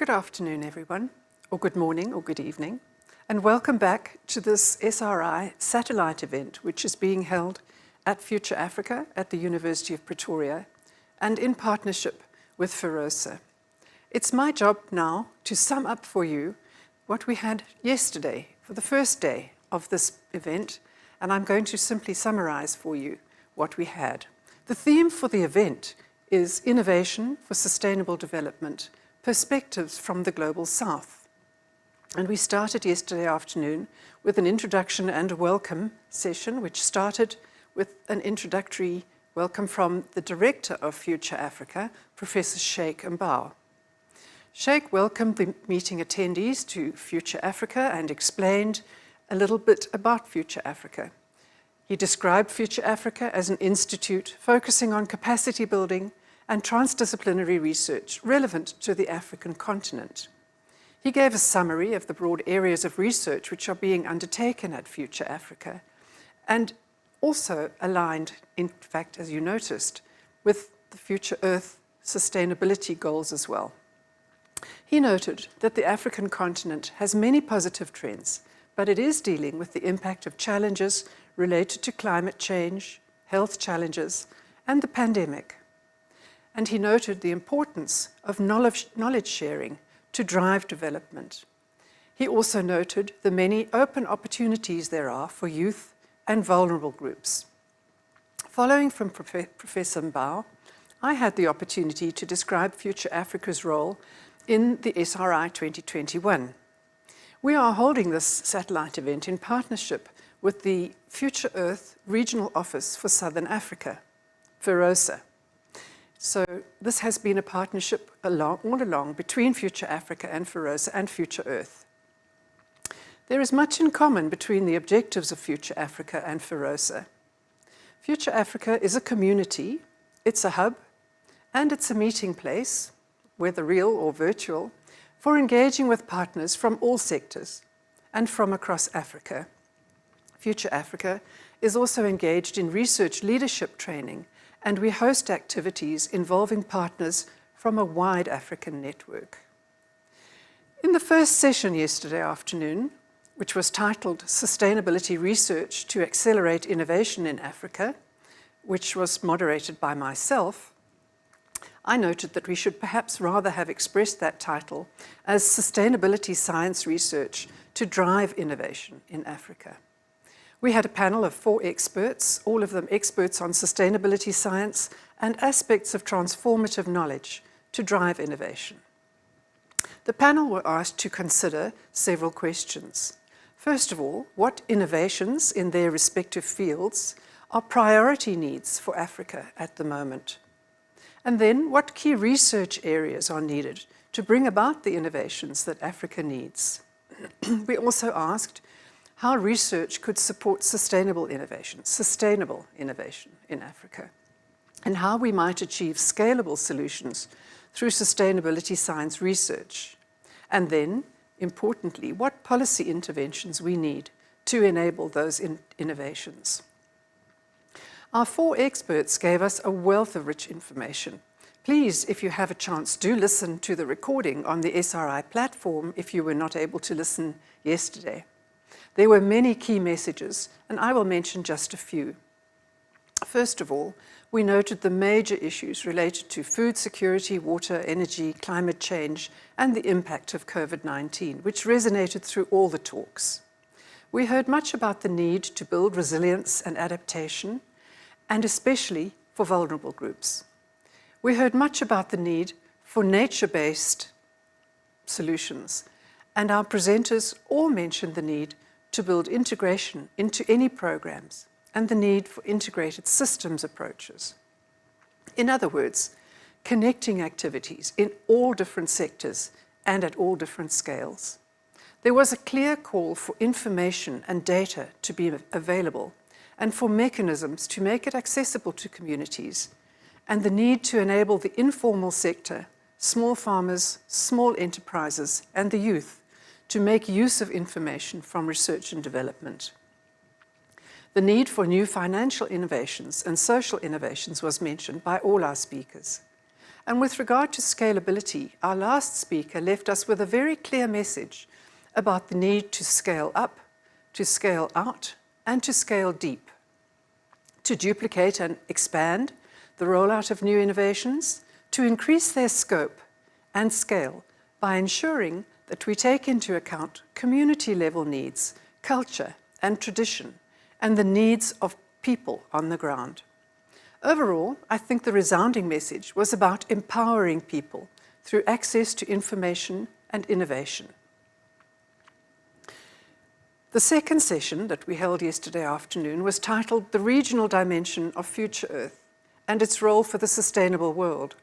Good afternoon, everyone, or good morning, or good evening, and welcome back to this SRI satellite event, which is being held at Future Africa at the University of Pretoria and in partnership with FEROSA. It's my job now to sum up for you what we had yesterday for the first day of this event, and I'm going to simply summarize for you what we had. The theme for the event is Innovation for Sustainable Development, Perspectives from the Global South. And we started yesterday afternoon with an introduction and a welcome session, which started with an introductory welcome from the director of Future Africa, Professor Sheikh Mbao. Sheikh welcomed the meeting attendees to Future Africa and explained a little bit about Future Africa. He described Future Africa as an institute focusing on capacity building and transdisciplinary research relevant to the African continent. He gave a summary of the broad areas of research which are being undertaken at Future Africa, and also aligned, in fact, as you noticed, with the Future Earth sustainability goals as well. He noted that the African continent has many positive trends, but it is dealing with the impact of challenges related to climate change, health challenges, and the pandemic. And he noted the importance of knowledge sharing to drive development. He also noted the many open opportunities there are for youth and vulnerable groups. Following from Professor Mbao, I had the opportunity to describe Future Africa's role in the SRI2021. We are holding this satellite event in partnership with the Future Earth Regional Office for Southern Africa, FEROSA. So this has been a partnership all along between Future Africa and FEROSA and Future Earth. There is much in common between the objectives of Future Africa and FEROSA. Future Africa is a community, it's a hub, and it's a meeting place, whether real or virtual, for engaging with partners from all sectors and from across Africa. Future Africa is also engaged in research leadership training, and we host activities involving partners from a wide African network. In the first session yesterday afternoon, which was titled Sustainability Research to Accelerate Innovation in Africa, which was moderated by myself, I noted that we should perhaps rather have expressed that title as Sustainability Science Research to Drive Innovation in Africa. We had a panel of 4 experts, all of them experts on sustainability science and aspects of transformative knowledge to drive innovation. The panel were asked to consider several questions. First of all, what innovations in their respective fields are priority needs for Africa at the moment? And then, what key research areas are needed to bring about the innovations that Africa needs? We also asked how research could support sustainable innovation in Africa, and how we might achieve scalable solutions through sustainability science research. And then, importantly, what policy interventions we need to enable those innovations. Our 4 experts gave us a wealth of rich information. Please, if you have a chance, do listen to the recording on the SRI platform if you were not able to listen yesterday. There were many key messages, and I will mention just a few. First of all, we noted the major issues related to food security, water, energy, climate change, and the impact of COVID-19, which resonated through all the talks. We heard much about the need to build resilience and adaptation, and especially for vulnerable groups. We heard much about the need for nature-based solutions, and our presenters all mentioned the need to build integration into any programs and the need for integrated systems approaches. In other words, connecting activities in all different sectors and at all different scales. There was a clear call for information and data to be available and for mechanisms to make it accessible to communities, and the need to enable the informal sector, small farmers, small enterprises, and the youth to make use of information from research and development. The need for new financial innovations and social innovations was mentioned by all our speakers. And with regard to scalability, our last speaker left us with a very clear message about the need to scale up, to scale out, and to scale deep, to duplicate and expand the rollout of new innovations, to increase their scope and scale by ensuring that we take into account community-level needs, culture and tradition, and the needs of people on the ground. Overall, I think the resounding message was about empowering people through access to information and innovation. The second session that we held yesterday afternoon was titled The Regional Dimension of Future Earth and its Role for the Sustainable World.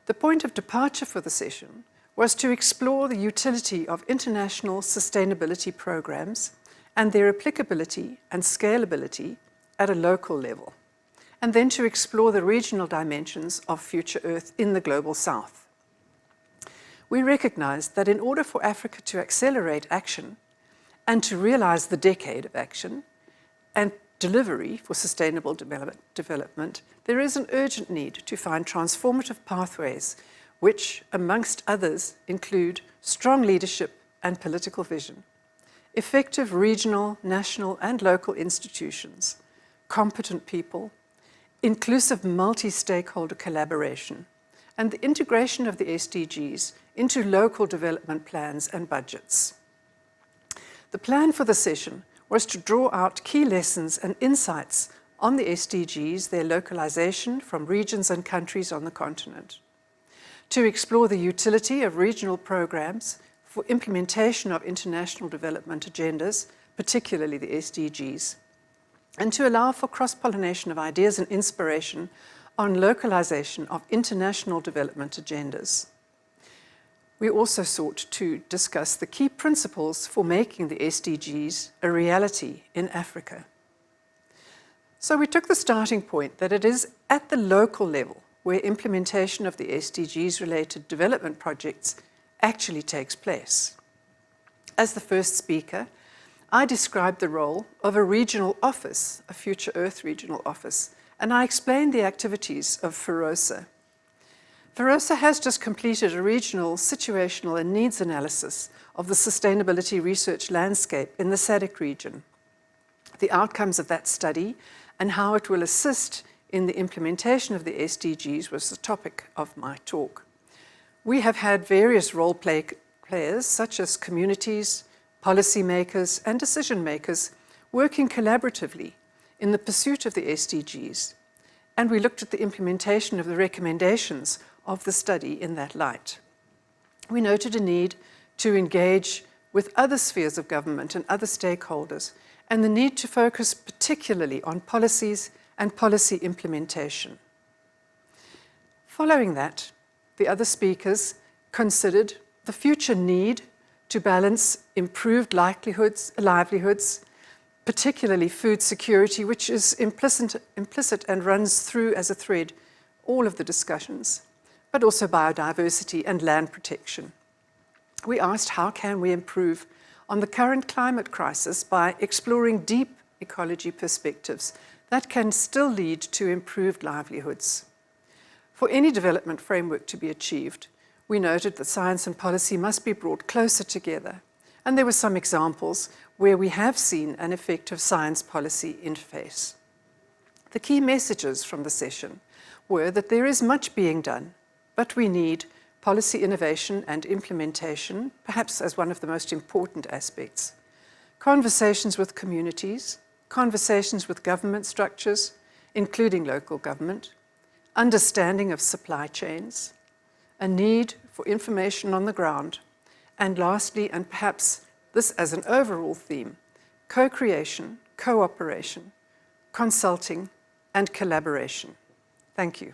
The point of departure for the session was to explore the utility of international sustainability programs and their applicability and scalability at a local level, and then to explore the regional dimensions of Future Earth in the Global South. We recognized that in order for Africa to accelerate action and to realize the decade of action and delivery for sustainable development, there is an urgent need to find transformative pathways which, amongst others, include strong leadership and political vision, effective regional, national, and local institutions, competent people, inclusive multi-stakeholder collaboration, and the integration of the SDGs into local development plans and budgets. The plan for the session was to draw out key lessons and insights on the SDGs, their localization from regions and countries on the continent, to explore the utility of regional programs for implementation of international development agendas, particularly the SDGs, and to allow for cross-pollination of ideas and inspiration on localization of international development agendas. We also sought to discuss the key principles for making the SDGs a reality in Africa. So we took the starting point that it is at the local level where implementation of the SDGs-related development projects actually takes place. As the first speaker, I described the role of a regional office, a Future Earth regional office, and I explained the activities of FEROSA. FEROSA has just completed a regional situational and needs analysis of the sustainability research landscape in the SADC region. The outcomes of that study and how it will assist in the implementation of the SDGs was the topic of my talk. We have had various role players, such as communities, policymakers, and decision makers working collaboratively in the pursuit of the SDGs, and we looked at the implementation of the recommendations of the study in that light. We noted a need to engage with other spheres of government and other stakeholders, and the need to focus particularly on policies and policy implementation. Following that, the other speakers considered the future need to balance improved livelihoods, particularly food security, which is implicit and runs through as a thread all of the discussions, but also biodiversity and land protection. We asked how can we improve on the current climate crisis by exploring deep ecology perspectives that can still lead to improved livelihoods. For any development framework to be achieved, we noted that science and policy must be brought closer together, and there were some examples where we have seen an effective science-policy interface. The key messages from the session were that there is much being done, but we need policy innovation and implementation, perhaps as one of the most important aspects, conversations with communities, conversations with government structures, including local government, understanding of supply chains, a need for information on the ground, and lastly, and perhaps this as an overall theme, co-creation, cooperation, consulting, and collaboration. Thank you.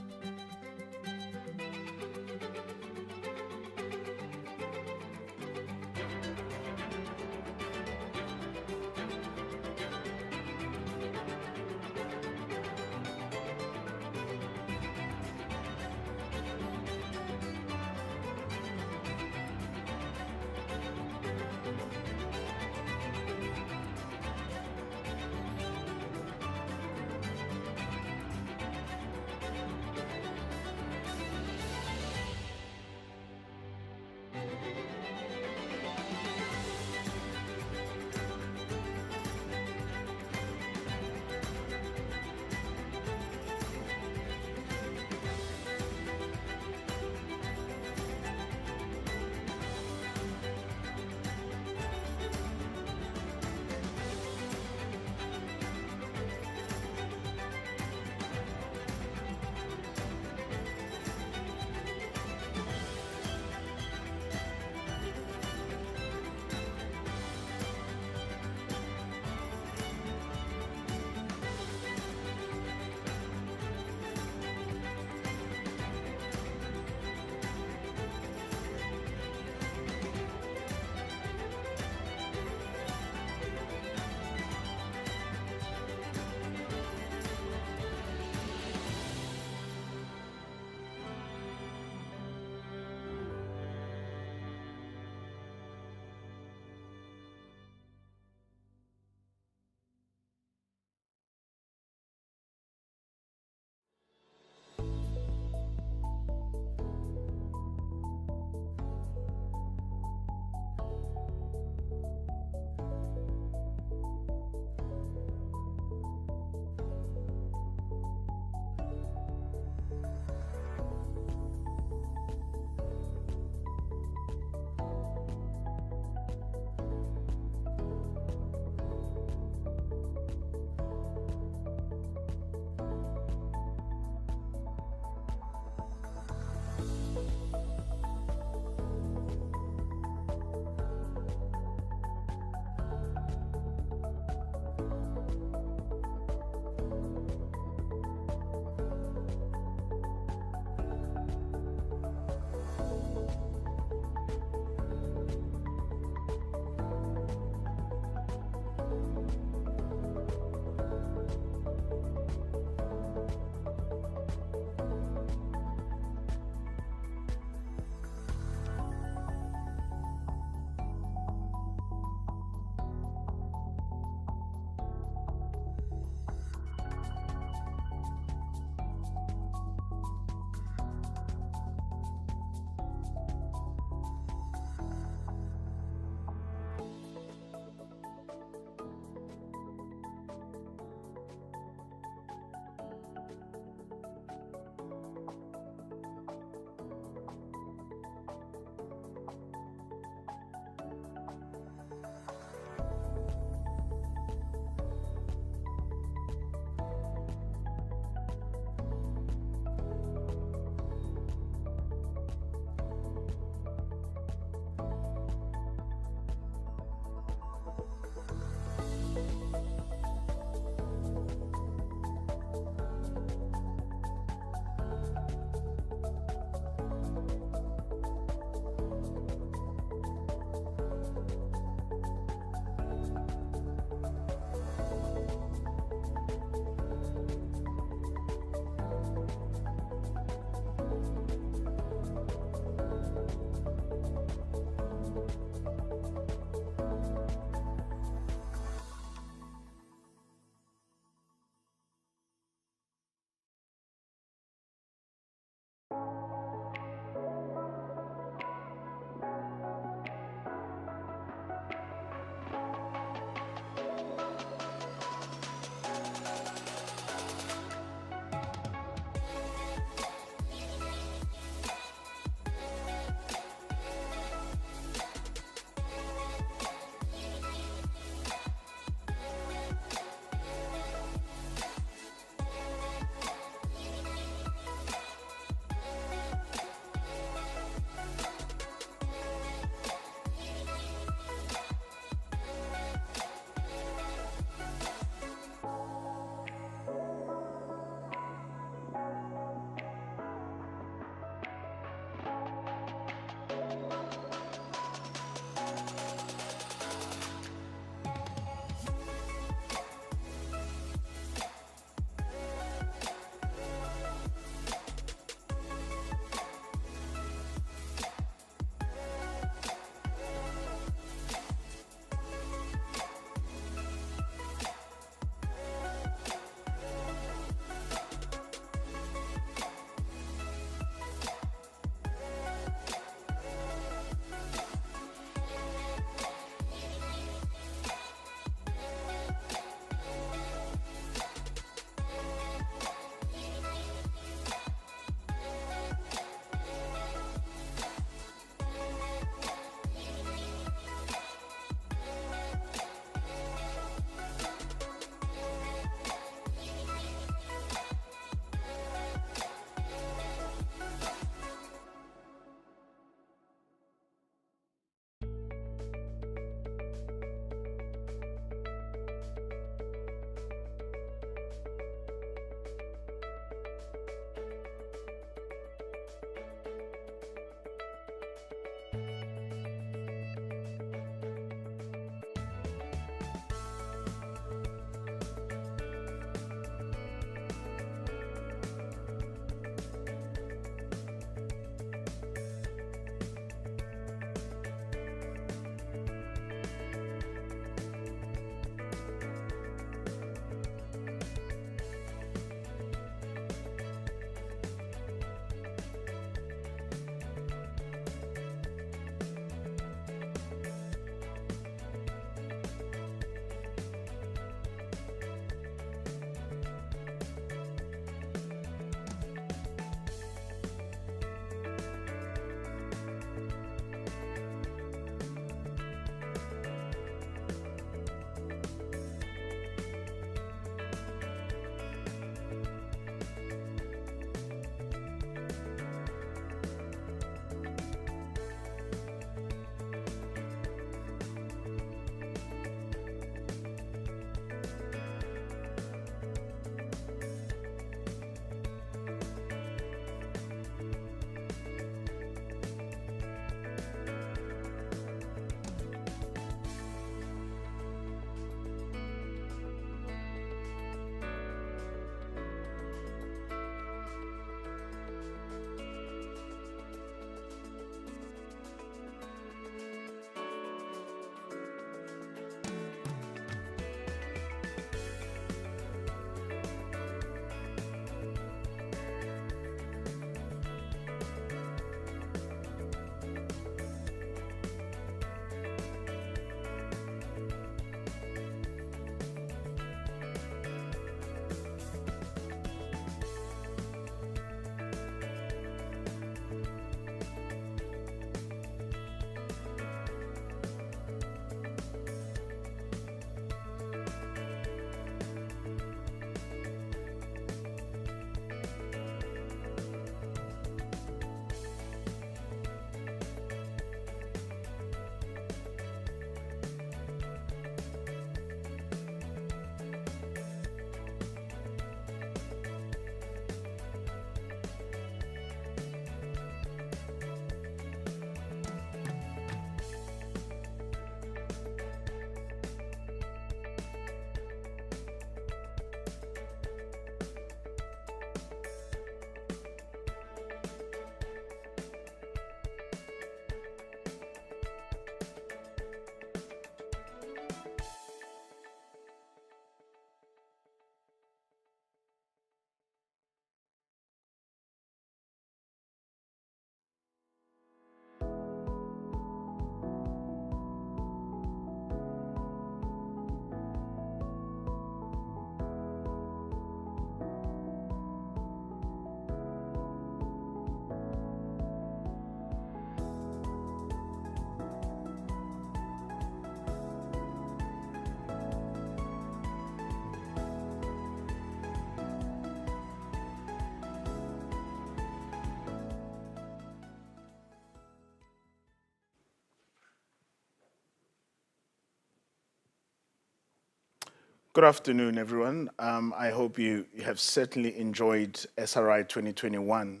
Good afternoon, everyone. I hope you have certainly enjoyed SRI 2021.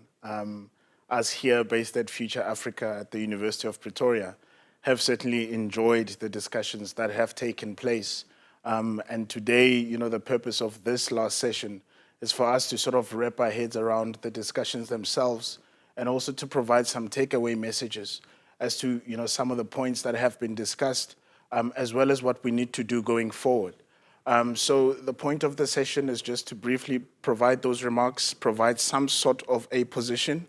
Us here based at Future Africa at the University of Pretoria have certainly enjoyed the discussions that have taken place. And today, the purpose of this last session is for us to sort of wrap our heads around the discussions themselves and also to provide some takeaway messages as to, some of the points that have been discussed, as well as what we need to do going forward. So the point of the session is just to briefly provide those remarks, provide some sort of a position,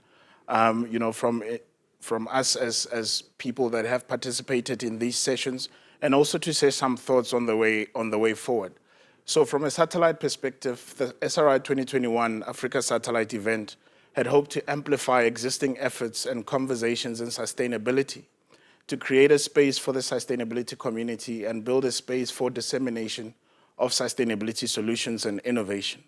from us as people that have participated in these sessions, and also to say some thoughts on the way forward. So from a satellite perspective, the SRI 2021 Africa Satellite event had hoped to amplify existing efforts and conversations in sustainability, to create a space for the sustainability community and build a space for dissemination of sustainability solutions and innovation.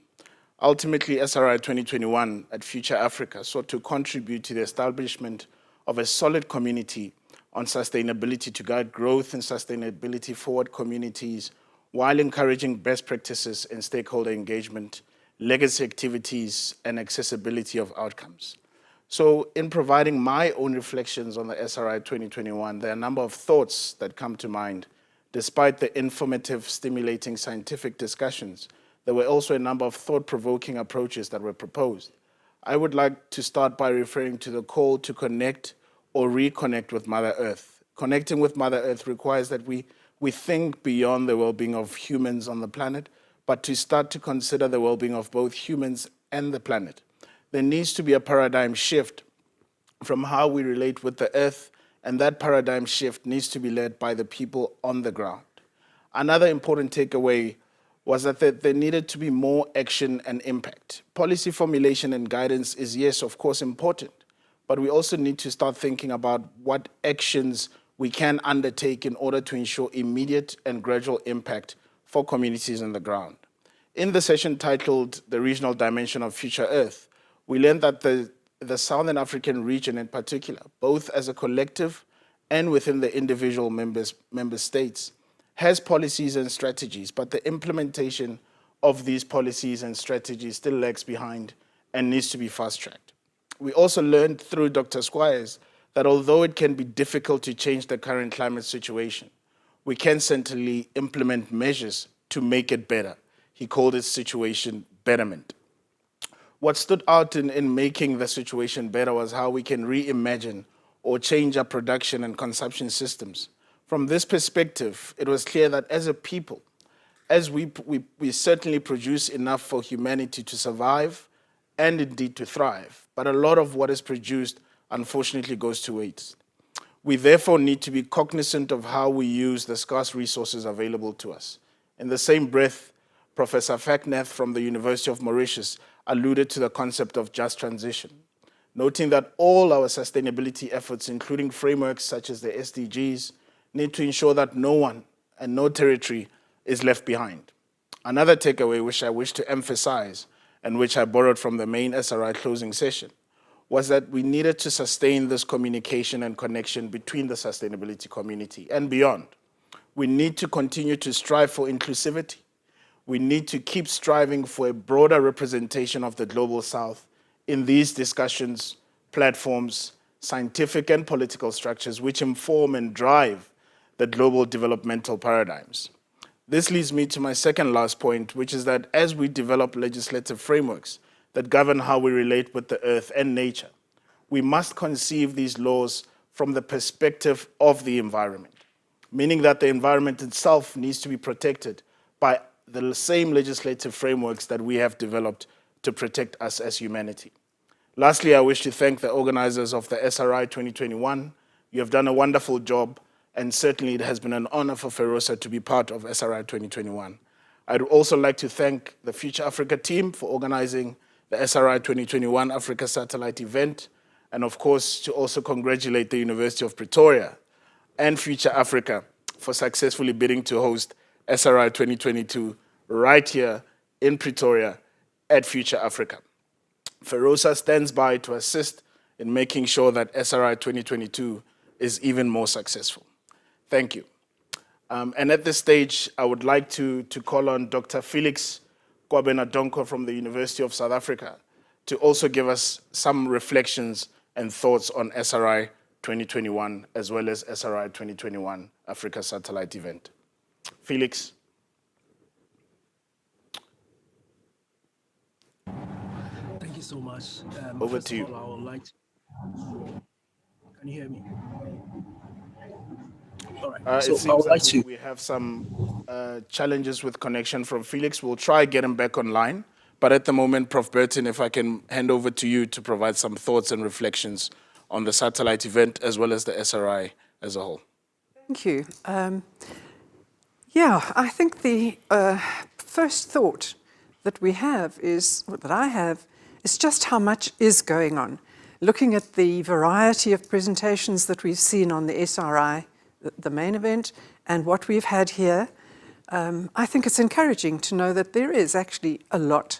Ultimately, SRI 2021 at Future Africa sought to contribute to the establishment of a solid community on sustainability to guide growth and sustainability forward communities while encouraging best practices in stakeholder engagement, legacy activities, and accessibility of outcomes. So in providing my own reflections on the SRI 2021, there are a number of thoughts that come to mind. Despite the informative, stimulating scientific discussions, there were also a number of thought-provoking approaches that were proposed. I would like to start by referring to the call to connect or reconnect with Mother Earth. Connecting with Mother Earth requires that we think beyond the well-being of humans on the planet, but to start to consider the well-being of both humans and the planet. There needs to be a paradigm shift from how we relate with the Earth, and that paradigm shift needs to be led by the people on the ground. Another important takeaway was that there needed to be more action and impact. Policy formulation and guidance is, yes, of course, important, but we also need to start thinking about what actions we can undertake in order to ensure immediate and gradual impact for communities on the ground. In the session titled The Regional Dimension of Future Earth, we learned that the Southern African region in particular, both as a collective and within the individual member states, has policies and strategies, but the implementation of these policies and strategies still lags behind and needs to be fast-tracked. We also learned through Dr. Squires that although it can be difficult to change the current climate situation, we can certainly implement measures to make it better. He called it situation betterment. What stood out in making the situation better was how we can reimagine or change our production and consumption systems. From this perspective, it was clear that as a people, as we certainly produce enough for humanity to survive and indeed to thrive, but a lot of what is produced unfortunately goes to waste. We therefore need to be cognizant of how we use the scarce resources available to us. In the same breath, Professor Faknath from the University of Mauritius alluded to the concept of just transition, noting that all our sustainability efforts, including frameworks such as the SDGs, need to ensure that no one and no territory is left behind. Another takeaway which I wish to emphasize, and which I borrowed from the main SRI closing session, was that we needed to sustain this communication and connection between the sustainability community and beyond. We need to continue to strive for inclusivity. We need to keep striving for a broader representation of the Global South in these discussions, platforms, scientific and political structures which inform and drive the global developmental paradigms. This leads me to my second last point, which is that as we develop legislative frameworks that govern how we relate with the earth and nature, we must conceive these laws from the perspective of the environment, meaning that the environment itself needs to be protected by the same legislative frameworks that we have developed to protect us as humanity. Lastly, I wish to thank the organizers of the SRI 2021. You have done a wonderful job, and certainly it has been an honor for Ferosa to be part of SRI 2021. I'd also like to thank the Future Africa team for organizing the SRI 2021 Africa Satellite event, and of course to also congratulate the University of Pretoria and Future Africa for successfully bidding to host SRI 2022 right here in Pretoria at Future Africa. Ferosa stands by to assist in making sure that SRI 2022 is even more successful. Thank you. And at this stage, I would like to call on Dr. Felix Kwabena-Donko from the University of South Africa to also give us some reflections and thoughts on SRI 2021 as well as SRI 2021 Africa Satellite Event. Felix. Thank you so much. Over First to you. of all, I would like to... Can you hear me? All right. It seems that we have some challenges with connection from Felix. We'll try get him back online. But at the moment, Prof. Burton, if I can hand over to you to provide some thoughts and reflections on the satellite event as well as the SRI as a whole. Thank you. Yeah, I think the first thought that we have is, that I have, is just how much is going on. Looking at the variety of presentations that we've seen on the SRI, the main event, and what we've had here, I think it's encouraging to know that there is actually a lot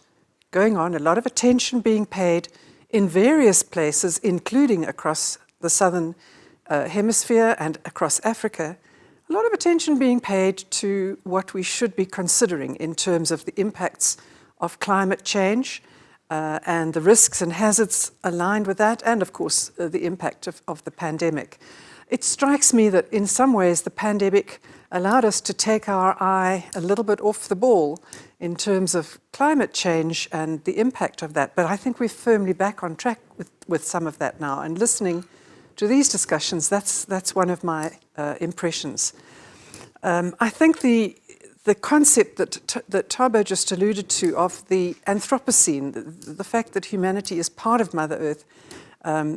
going on, a lot of attention being paid in various places, including across the southern hemisphere and across Africa, a lot of attention being paid to what we should be considering in terms of the impacts of climate change and the risks and hazards aligned with that, and of course the impact of the pandemic. It strikes me that in some ways the pandemic allowed us to take our eye a little bit off the ball in terms of climate change and the impact of that. But I think we're firmly back on track with some of that now. And listening to these discussions, that's one of my impressions. I think the concept that Thabo just alluded to of the Anthropocene, the fact that humanity is part of Mother Earth,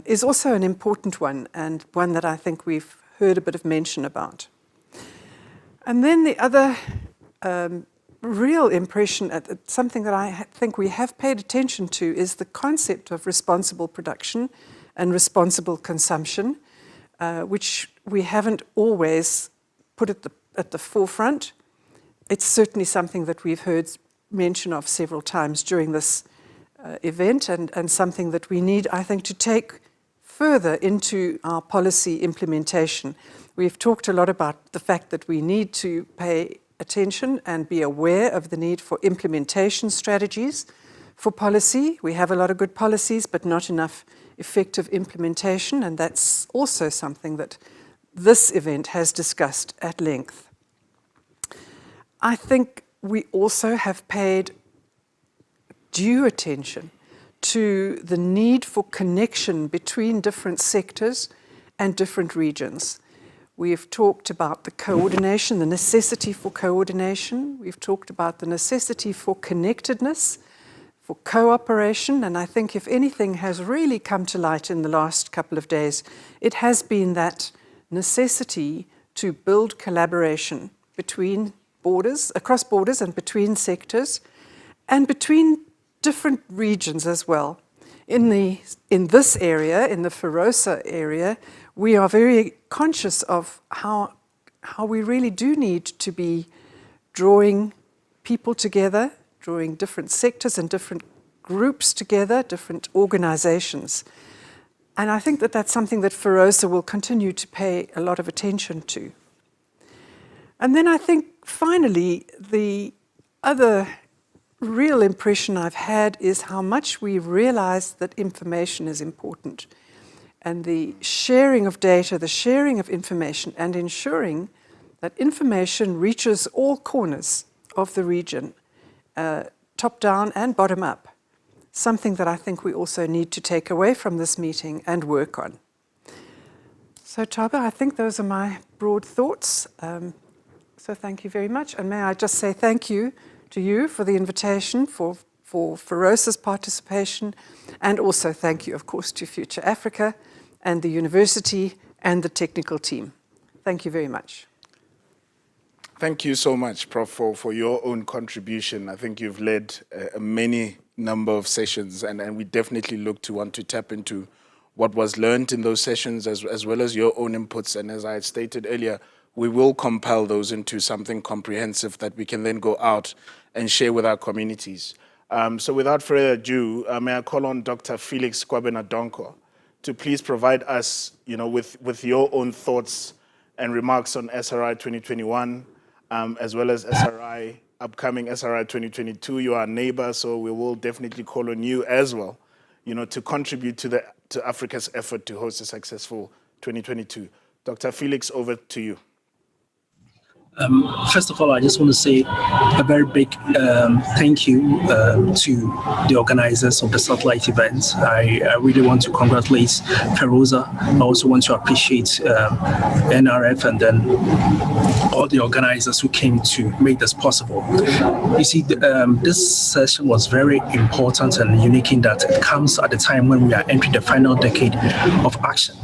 is also an important one, and one that I think we've heard a bit of mention about. And then the other real impression, something that I think we have paid attention to, is the concept of responsible production and responsible consumption, which we haven't always put at the forefront. It's certainly something that we've heard mention of several times during this event, and something that we need, I think, to take further into our policy implementation. We've talked a lot about the fact that we need to pay attention and be aware of the need for implementation strategies for policy. We have a lot of good policies, but not enough effective implementation, and that's also something that this event has discussed at length. I think we also have paid due attention to the need for connection between different sectors and different regions. We've talked about the coordination, the necessity for coordination. We've talked about the necessity for connectedness, for cooperation, and I think if anything has really come to light in the last couple of days, it has been that necessity to build collaboration between borders, across borders and between sectors, and between different regions as well. In this area, in the Ferosa area, we are very conscious of how we really do need to be drawing people together, drawing different sectors and different groups together, different organizations. And I think that that's something that Ferosa will continue to pay a lot of attention to. And then I think finally, the other real impression I've had is how much we realize that information is important, and the sharing of data, the sharing of information, and ensuring that information reaches all corners of the region, top down and bottom up, something that I think we also need to take away from this meeting and work on. So Thabo, I think those are my broad thoughts. So thank you very much. And may I just say thank you to you for the invitation, for Ferosa's participation, and also thank you, of course, to Future Africa and the university and the technical team. Thank you very much. Thank you so much, Prof, for your own contribution. I think you've led a many number of sessions, and we definitely look to want to tap into what was learned in those sessions as well as your own inputs. And as I had stated earlier, we will compile those into something comprehensive that we can then go out and share with our communities. So without further ado, may I call on Dr. Felix Kwabena-Donko to please provide us, with your own thoughts and remarks on SRI 2021, as well as upcoming SRI 2022. You are a neighbor, so we will definitely call on you as well, to contribute to Africa's effort to host a successful 2022. Dr. Felix, over to you. First of all, I just want to say a very big thank you to the organizers of the satellite event. I really want to congratulate Feroza. I also want to appreciate NRF and then all the organizers who came to make this possible. You see, this session was very important and unique in that it comes at a time when we are entering the final decade of action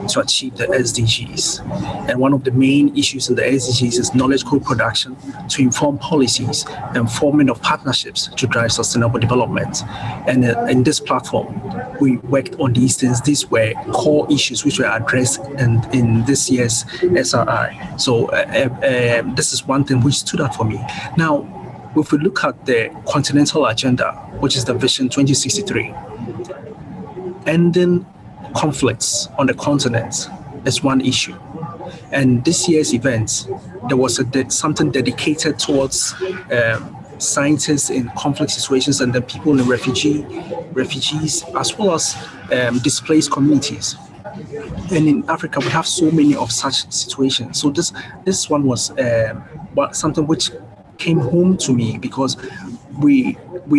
to achieve the SDGs. And one of the main issues in the SDGs is knowledge co-production to inform policies and forming of partnerships to drive sustainable development. And in this platform, we worked on these things. These were core issues which were addressed in this year's SRI. So this is one thing which stood out for me. Now, if we look at the continental agenda, which is the Vision 2063, ending conflicts on the continent is one issue. And this year's event, there was something dedicated towards scientists in conflict situations and the people in refugees, as well as displaced communities. And in Africa, we have so many of such situations. So this one was something which came home to me because we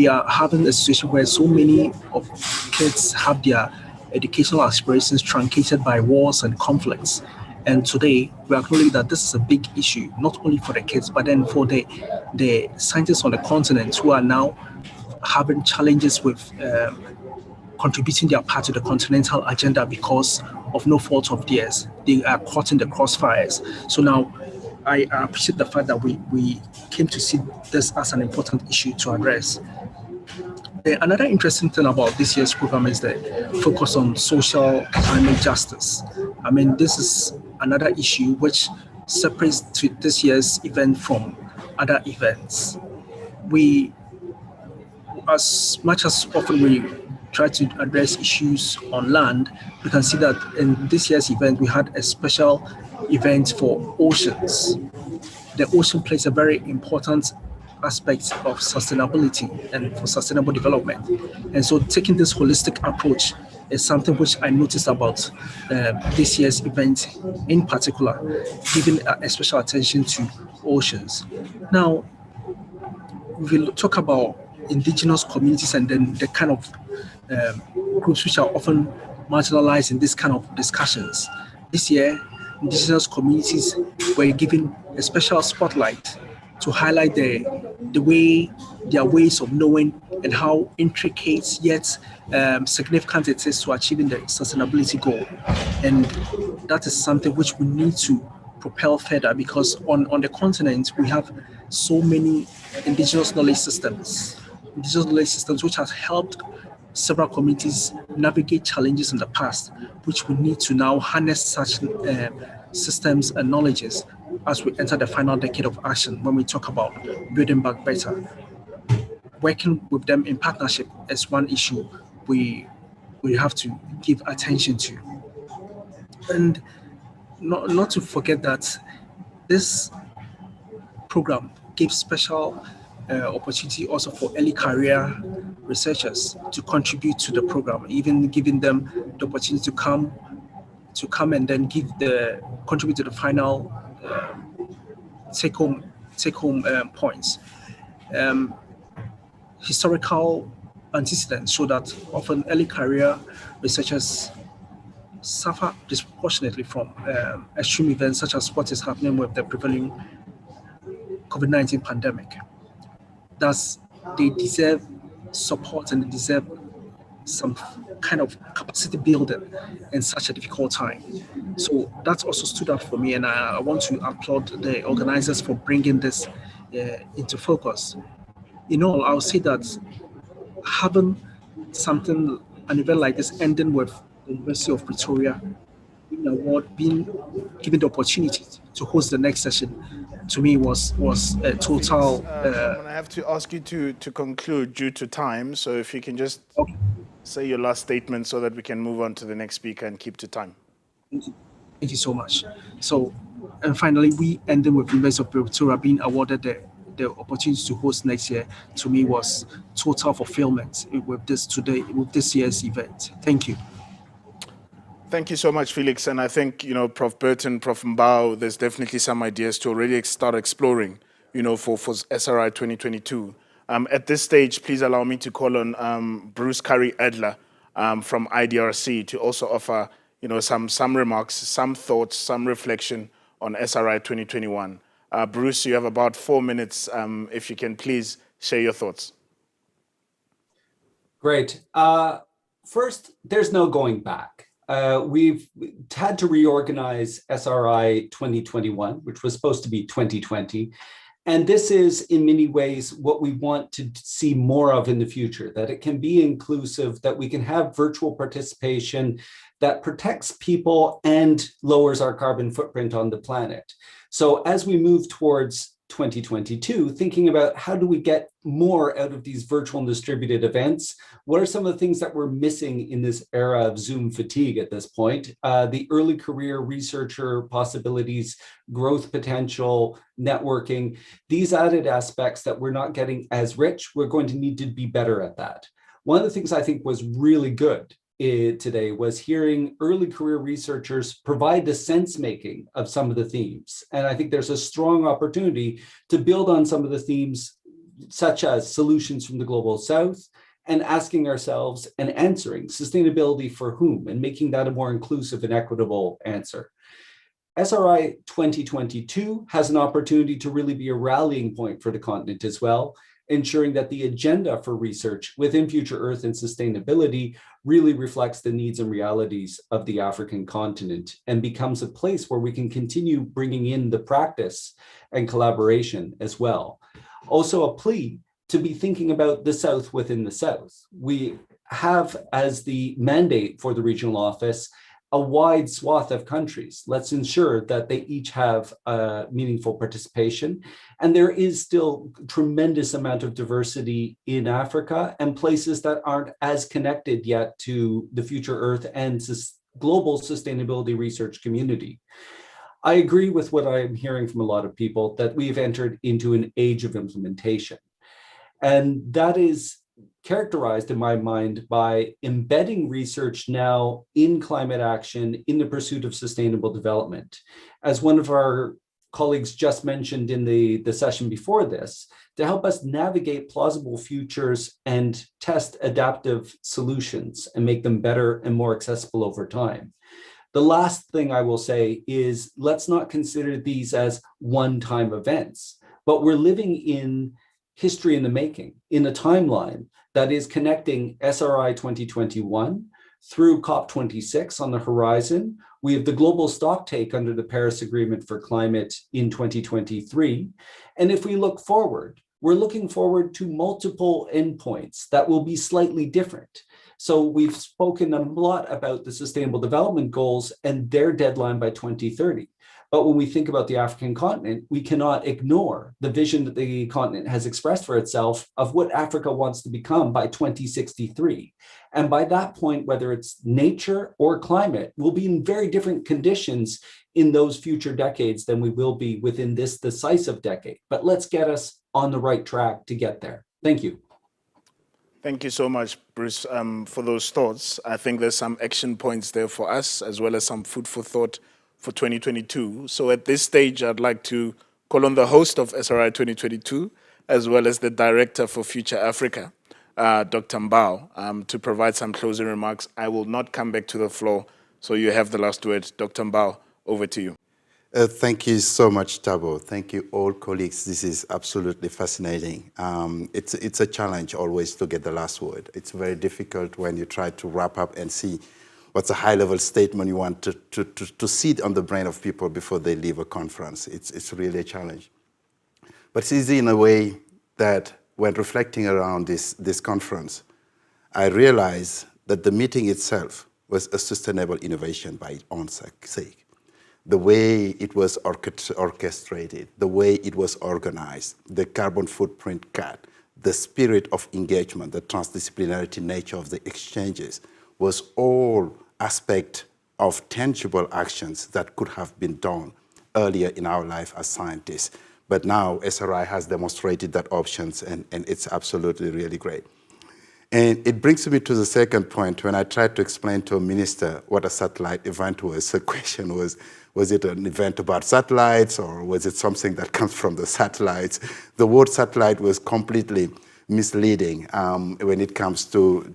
are having a situation where so many of kids have their educational aspirations truncated by wars and conflicts. And today, we acknowledge that this is a big issue, not only for the kids, but then for the scientists on the continent who are now having challenges with contributing their part to the continental agenda because of no fault of theirs. They are caught in the crossfires. So now, I appreciate the fact that we came to see this as an important issue to address. Another interesting thing about this year's program is the focus on social climate justice. I mean, this is another issue which separates this year's event from other events. We, as much as often we try to address issues on land, we can see that in this year's event, we had a special event for oceans. The ocean plays a very important aspect of sustainability and for sustainable development. And so taking this holistic approach is something which I noticed about this year's event in particular, giving a special attention to oceans. Now, we'll talk about indigenous communities and then the kind of groups which are often marginalized in this kind of discussions. This year, indigenous communities were given a special spotlight to highlight their ways of knowing and how intricate yet significant it is to achieving the sustainability goal. And that is something which we need to propel further because on the continent, we have so many indigenous knowledge systems which has helped several communities navigate challenges in the past, which we need to now harness such systems and knowledges as we enter the final decade of action when we talk about building back better. Working with them in partnership is one issue we have to give attention to. And not to forget that this program gives special opportunity also for early career researchers to contribute to the program, even giving them the opportunity to come and then contribute to the final take home points. Historical antecedents show that often early career researchers suffer disproportionately from extreme events such as what is happening with the prevailing COVID-19 pandemic. Thus, they deserve support and they deserve some kind of capacity building in such a difficult time. So that also stood out for me, and I want to applaud the organizers for bringing this into focus. In all, I'll say that having an event like this ending with the University of Pretoria being given the opportunity to host the next session, to me was a total. I'm going to have to ask you to conclude due to time. So if you can just say your last statement so that we can move on to the next speaker and keep to time. Thank you so much. So And finally, we ended with University of Pretoria being awarded the opportunity to host next year. To me, was total fulfillment with this year's event. Thank you. Thank you so much, Felix. And I think, Prof. Burton, Prof. Mbao, there's definitely some ideas to already start exploring, for SRI 2022. At this stage, please allow me to call on Bruce Curry Adler from IDRC to also offer, some remarks, some thoughts, some reflection on SRI 2021. Bruce, you have about 4 minutes. If you can please share your thoughts. Great. First, there's no going back. We've had to reorganize SRI 2021, which was supposed to be 2020. And this is, in many ways, what we want to see more of in the future, that it can be inclusive, that we can have virtual participation that protects people and lowers our carbon footprint on the planet. So as we move towards 2022, thinking about how do we get more out of these virtual and distributed events? What are some of the things that we're missing in this era of Zoom fatigue at this point? The early career researcher possibilities, growth potential, networking, these added aspects that we're not getting as rich, we're going to need to be better at that. One of the things I think was really good today was hearing early career researchers provide the sense making of some of the themes. And I think there's a strong opportunity to build on some of the themes, such as solutions from the global south, and asking ourselves and answering sustainability for whom, and making that a more inclusive and equitable answer. SRI 2022 has an opportunity to really be a rallying point for the continent as well, ensuring that the agenda for research within Future Earth and sustainability really reflects the needs and realities of the African continent and becomes a place where we can continue bringing in the practice and collaboration as well. Also a plea to be thinking about the South within the South. We have as the mandate for the regional office a wide swath of countries. Let's ensure that they each have meaningful participation. And there is still a tremendous amount of diversity in Africa and places that aren't as connected yet to the Future Earth and global sustainability research community. I agree with what I'm hearing from a lot of people that we've entered into an age of implementation. And that is characterized in my mind by embedding research now in climate action in the pursuit of sustainable development. As one of our colleagues just mentioned in the session before this, to help us navigate plausible futures and test adaptive solutions and make them better and more accessible over time. The last thing I will say is let's not consider these as one-time events, but we're living in history in the making, in a timeline that is connecting SRI 2021 through COP26 on the horizon. We have the global stocktake under the Paris Agreement for Climate in 2023. And if we look forward, we're looking forward to multiple endpoints that will be slightly different. So we've spoken a lot about the Sustainable Development Goals and their deadline by 2030. But when we think about the African continent, we cannot ignore the vision that the continent has expressed for itself of what Africa wants to become by 2063. And by that point, whether it's nature or climate, we'll be in very different conditions in those future decades than we will be within this decisive decade. But let's get us on the right track to get there. Thank you. Thank you so much, Bruce, for those thoughts. I think there's some action points there for us, as well as some food for thought for 2022. So at this stage, I'd like to call on the host of SRI 2022, as well as the Director for Future Africa, Dr. Mbao, to provide some closing remarks. I will not come back to the floor, so you have the last word. Dr. Mbao, over to you. Thank you so much, Tabo. Thank you, all colleagues. This is absolutely fascinating. It's a challenge always to get the last word. It's very difficult when you try to wrap up and see what's a high-level statement you want to seed on the brain of people before they leave a conference. It's really a challenge. But it's easy in a way that when reflecting around this conference, I realized that the meeting itself was a sustainable innovation by its own sake. The way it was orchestrated, the way it was organized, the carbon footprint cut, the spirit of engagement, the transdisciplinarity nature of the exchanges was all aspect of tangible actions that could have been done earlier in our life as scientists. But now SRI has demonstrated that options, and it's absolutely really great. And it brings me to the second point. When I tried to explain to a minister what a satellite event was, the question was it an event about satellites, or was it something that comes from the satellites? The word satellite was completely misleading when it comes to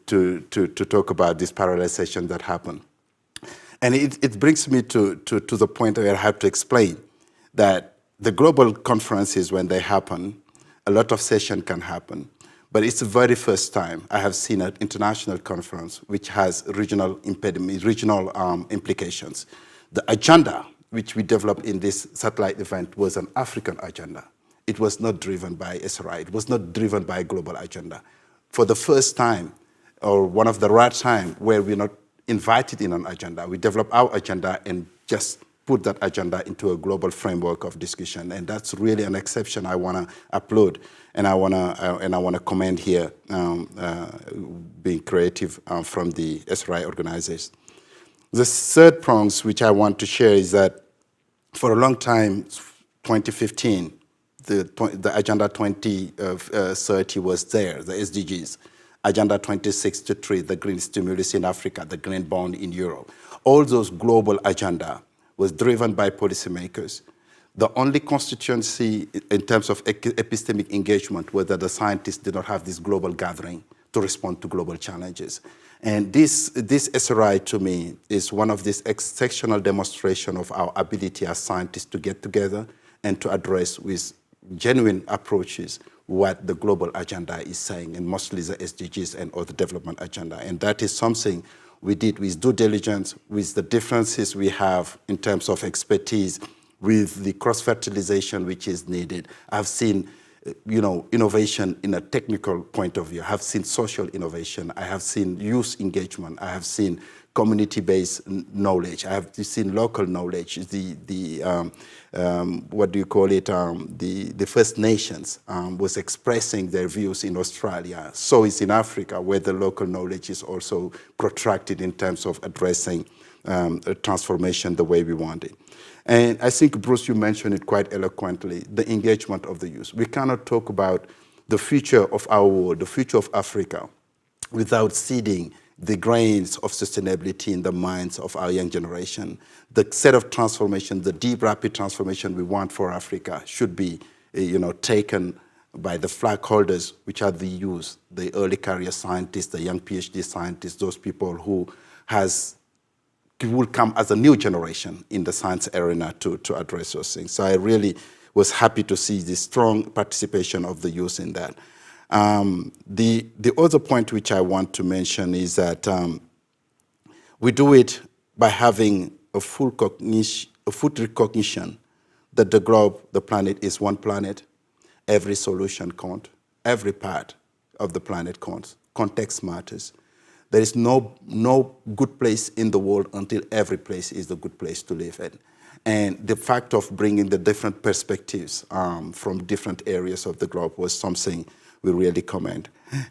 talk about this parallelization that happened. And it brings me to the point where I have to explain that the global conferences, when they happen, a lot of session can happen. But it's the very first time I have seen an international conference which has regional implications. The agenda which we developed in this satellite event was an African agenda. It was not driven by SRI. It was not driven by a global agenda. For the first time, or one of the rare times where we're not invited in an agenda, we develop our agenda and just put that agenda into a global framework of discussion. And that's really an exception I want to applaud. And I want to commend here being creative from the SRI organizers. The third prongs which I want to share is that for a long time, 2015, the Agenda 2030 was there, the SDGs. Agenda 2063, the green stimulus in Africa, the green bond in Europe. All those global agenda was driven by policymakers. The only constituency in terms of epistemic engagement was that the scientists did not have this global gathering to respond to global challenges. And this SRI, to me, is one of these exceptional demonstration of our ability as scientists to get together and to address with genuine approaches what the global agenda is saying, and mostly the SDGs and other development agenda. And that is something we did with due diligence, with the differences we have in terms of expertise, with the cross-fertilization which is needed. I've seen innovation in a technical point of view. I have seen social innovation. I have seen youth engagement. I have seen community-based knowledge. I have seen local knowledge. What do you call it? The First Nations was expressing their views in Australia. So it's in Africa, where the local knowledge is also protracted in terms of addressing transformation the way we want it. And I think, Bruce, you mentioned it quite eloquently, the engagement of the youth. We cannot talk about the future of our world, the future of Africa, without seeding the grains of sustainability in the minds of our young generation. The set of transformation, the deep, rapid transformation we want for Africa should be, taken by the flag holders, which are the youth, the early career scientists, the young PhD scientists, those people who will come as a new generation in the science arena to address those things. So I really was happy to see the strong participation of the youth in that. The other point which I want to mention is that we do it by having a full recognition that the globe, the planet, is one planet. Every solution counts. Every part of the planet counts. Context matters. There is no good place in the world until every place is the good place to live in. And the fact of bringing the different perspectives from different areas of the globe was something we really commend.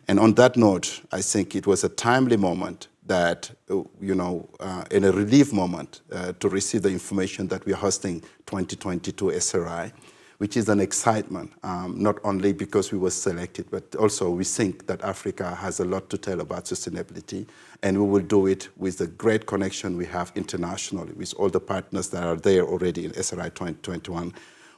And on that note, I think it was a timely moment that, in a relief moment to receive the information that we are hosting 2022 SRI, which is an excitement, not only because we were selected, but also we think that Africa has a lot to tell about sustainability, and we will do it with the great connection we have internationally with all the partners that are there already in SRI 2021.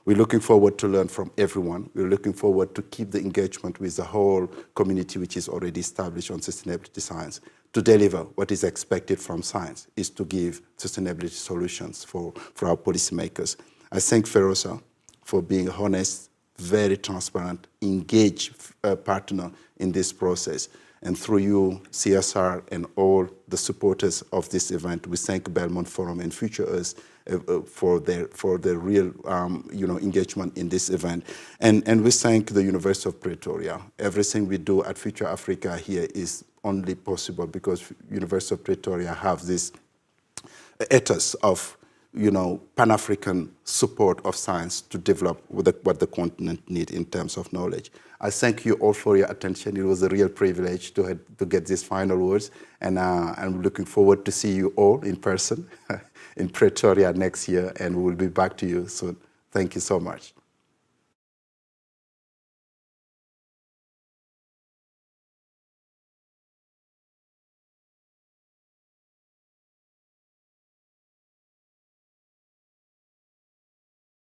We're looking forward to learn from everyone. We're looking forward to keep the engagement with the whole community which is already established on sustainability science. To deliver what is expected from science is to give sustainability solutions for our policymakers. I thank Ferosa for being honest, very transparent, engaged partner in this process. And through you, CSR, and all the supporters of this event, we thank Belmont Forum and Future Earth for their real engagement in this event. And we thank the University of Pretoria. Everything we do at Future Africa here is only possible because University of Pretoria have this ethos of Pan-African support of science to develop what the continent needs in terms of knowledge. I thank you all for your attention. It was a real privilege to get these final words, and I'm looking forward to see you all in person in Pretoria next year, and we'll be back to you soon. Thank you so much.